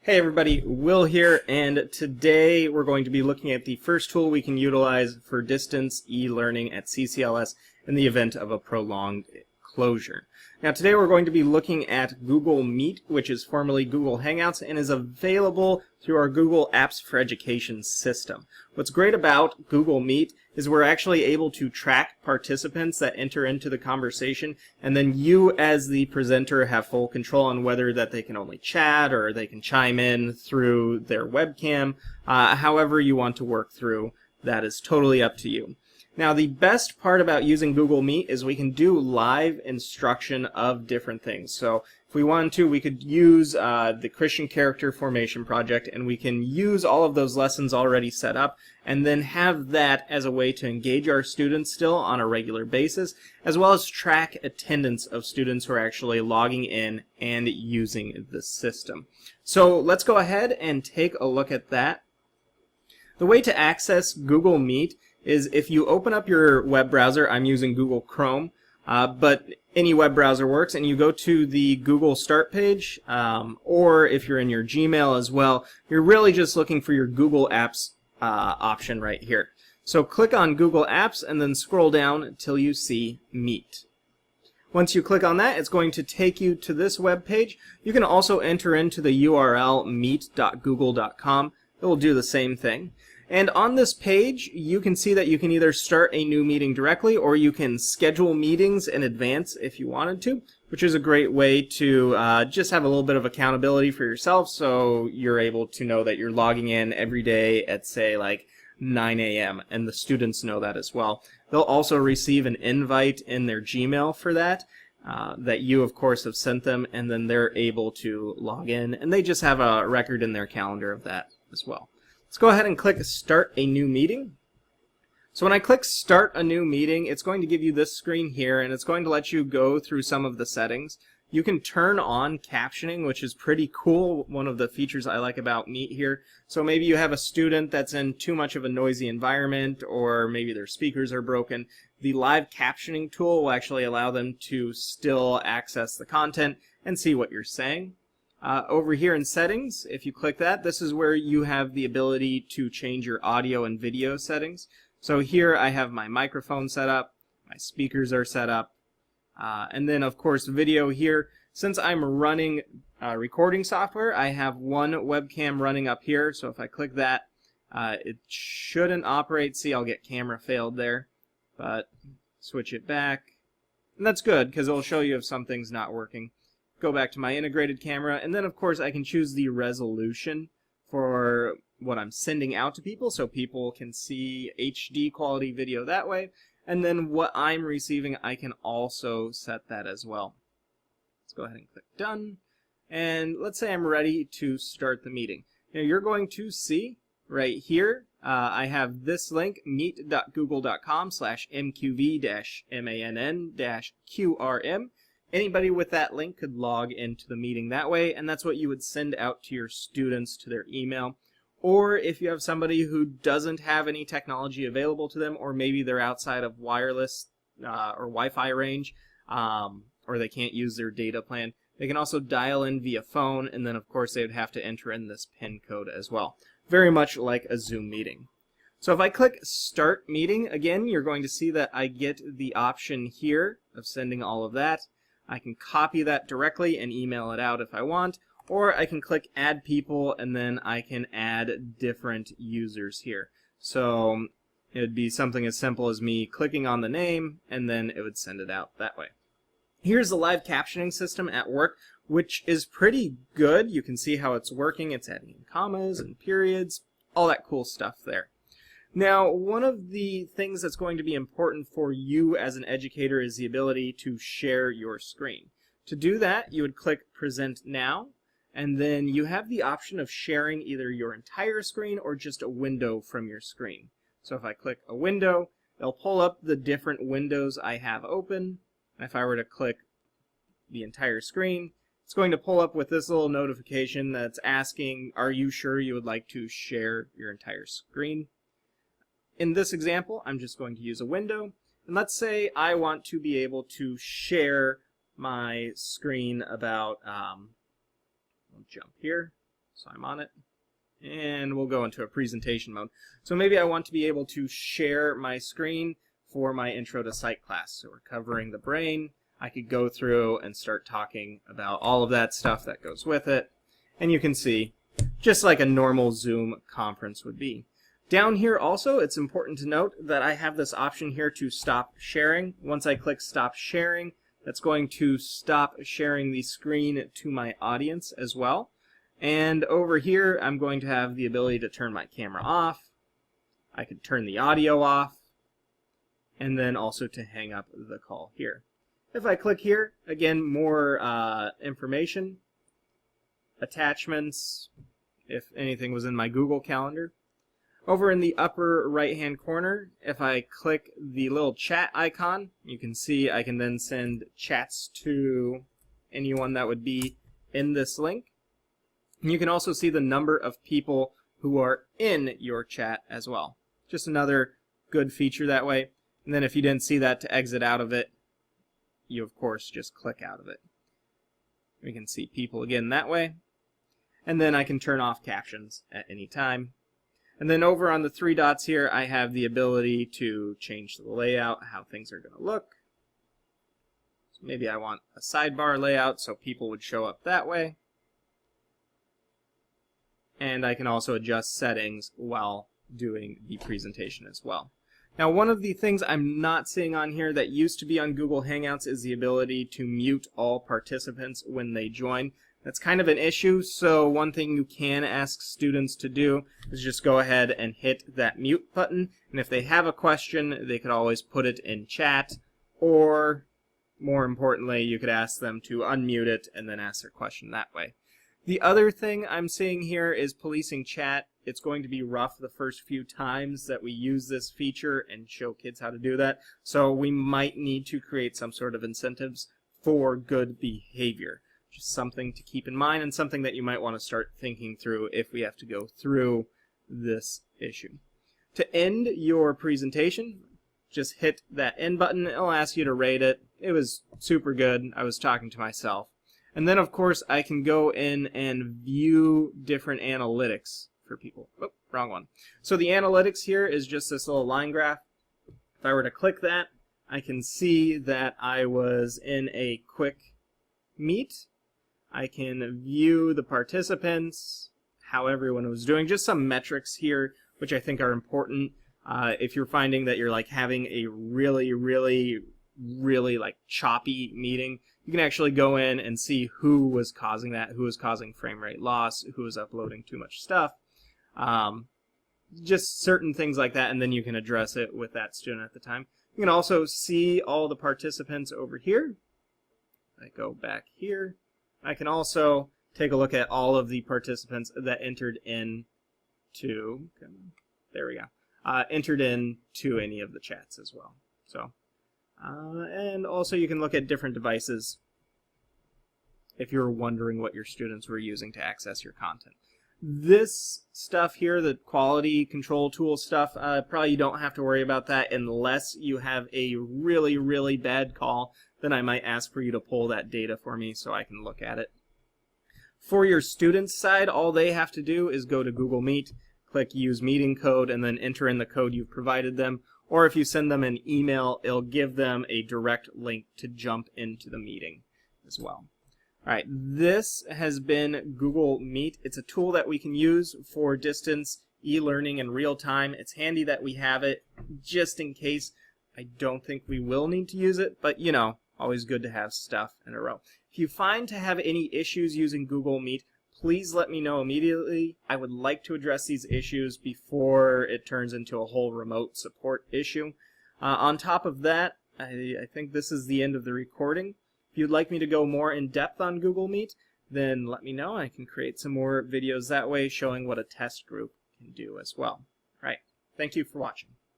Hey everybody, Will here, and today we're going to be looking at the first tool we can utilize for distance e-learning at CCLS in the event of a prolonged closure. Now today we're going to be looking at Google Meet, which is formerly Google Hangouts and is available through our Google Apps for Education system. What's great about Google Meet is we're actually able to track participants that enter into the conversation, and then you as the presenter have full control on whether that they can only chat or they can chime in through their webcam. However you want to work through, that is totally up to you. Now the best part about using Google Meet is we can do live instruction of different things. So if we wanted to, we could use the Christian Character Formation Project, and we can use all of those lessons already set up and then have that as a way to engage our students still on a regular basis, as well as track attendance of students who are actually logging in and using the system. So let's go ahead and take a look at that. The way to access Google Meet is if you open up your web browser. I'm using Google Chrome, but any web browser works, and you go to the Google Start page, or if you're in your Gmail as well, you're really just looking for your Google Apps option right here. So click on Google Apps and then scroll down until you see Meet. Once you click on that, it's going to take you to this web page. You can also enter into the URL meet.google.com. It will do the same thing. And on this page, you can see that you can either start a new meeting directly, or you can schedule meetings in advance if you wanted to, which is a great way to just have a little bit of accountability for yourself, so you're able to know that you're logging in every day at, say, like 9 a.m., and the students know that as well. They'll also receive an invite in their Gmail for that, that you, of course, have sent them, and then they're able to log in, and they just have a record in their calendar of that as well. Let's go ahead and click Start a New Meeting. So when I click Start a New Meeting, it's going to give you this screen here, and it's going to let you go through some of the settings. You can turn on captioning, which is pretty cool, one of the features I like about Meet here. So maybe you have a student that's in too much of a noisy environment, or maybe their speakers are broken. The live captioning tool will actually allow them to still access the content and see what you're saying. Over here in settings, if you click that, this is where you have the ability to change your audio and video settings. So here I have my microphone set up, my speakers are set up, and then of course video here. Since I'm running recording software, I have one webcam running up here, so if I click that, it shouldn't operate. See, I'll get camera failed there, but switch it back, and that's good because it'll show you if something's not working. Go back to my integrated camera, and then of course I can choose the resolution for what I'm sending out to people, so people can see HD quality video that way, and then what I'm receiving, I can also set that as well. Let's go ahead and click Done, and let's say I'm ready to start the meeting. Now you're going to see right here, I have this link, meet.google.com/mqv-mann-qrm. Anybody with that link could log into the meeting that way, and that's what you would send out to your students to their email. Or if you have somebody who doesn't have any technology available to them, or maybe they're outside of wireless or Wi-Fi range, or they can't use their data plan, they can also dial in via phone, and then of course they would have to enter in this PIN code as well. Very much like a Zoom meeting. So if I click Start Meeting, again, you're going to see that I get the option here of sending all of that. I can copy that directly and email it out if I want, or I can click Add People, and then I can add different users here. So it would be something as simple as me clicking on the name, and then it would send it out that way. Here's the live captioning system at work, which is pretty good. You can see how it's working. It's adding in commas and periods, all that cool stuff there. Now, one of the things that's going to be important for you as an educator is the ability to share your screen. To do that, you would click Present Now, and then you have the option of sharing either your entire screen or just a window from your screen. So if I click a window, it'll pull up the different windows I have open. And if I were to click the entire screen, it's going to pull up with this little notification that's asking, are you sure you would like to share your entire screen? In this example, I'm just going to use a window, and let's say I want to be able to share my screen about, I'll jump here, So I'm on it. And we'll go into a presentation mode. So maybe I want to be able to share my screen for my Intro to Psych class. So we're covering the brain. I could go through and start talking about all of that stuff that goes with it. And you can see, just like a normal Zoom conference would be. Down here also, it's important to note that I have this option here to stop sharing. Once I click stop sharing, that's going to stop sharing the screen to my audience as well. And over here, I'm going to have the ability to turn my camera off. I could turn the audio off, and then also to hang up the call here. If I click here, again, more information, attachments, if anything was in my Google Calendar. Over in the upper right-hand corner, if I click the little chat icon, you can see I can then send chats to anyone that would be in this link. And you can also see the number of people who are in your chat as well. Just another good feature that way. And then if you didn't see that, to exit out of it, you of course just click out of it. We can see people again that way. And then I can turn off captions at any time. And then over on the three dots here, I have the ability to change the layout, how things are going to look. So maybe I want a sidebar layout so people would show up that way. And I can also adjust settings while doing the presentation as well. Now, one of the things I'm not seeing on here that used to be on Google Hangouts is the ability to mute all participants when they join. That's kind of an issue, so one thing you can ask students to do is just go ahead and hit that mute button, and if they have a question, they could always put it in chat, or more importantly, you could ask them to unmute it and then ask their question that way. The other thing I'm seeing here is policing chat. It's going to be rough the first few times that we use this feature and show kids how to do that, so we might need to create some sort of incentives for good behavior. Just something to keep in mind and something that you might want to start thinking through if we have to go through this issue. To end your presentation, just hit that end button. It'll ask you to rate it. It was super good. I was talking to myself. And then, of course, I can go in and view different analytics for people. Oh, wrong one. So the analytics here is just this little line graph. If I were to click that, I can see that I was in a quick meet. I can view the participants, how everyone was doing, just some metrics here, which I think are important. If you're finding that you're like having a really like choppy meeting, you can actually go in and see who was causing that, who was causing frame rate loss, who was uploading too much stuff. Just certain things like that, and then you can address it with that student at the time. You can also see all the participants over here. I go back here. I can also take a look at all of the participants that entered into, there we go, entered into any of the chats as well. So, and also you can look at different devices if you're wondering what your students were using to access your content. This stuff here, the quality control tool stuff, probably you don't have to worry about that unless you have a really bad call. Then I might ask for you to pull that data for me so I can look at it. For your students' side, all they have to do is go to Google Meet, click Use Meeting Code, and then enter in the code you've provided them. Or if you send them an email, it'll give them a direct link to jump into the meeting as well. Alright, this has been Google Meet. It's a tool that we can use for distance e-learning in real time. It's handy that we have it just in case. I don't think we will need to use it, but you know, always good to have stuff in a row. If you find to have any issues using Google Meet, please let me know immediately. I would like to address these issues before it turns into a whole remote support issue. On top of that, I think this is the end of the recording. If you'd like me to go more in depth on Google Meet, then let me know. I can create some more videos that way showing what a test group can do as well. All right. Thank you for watching.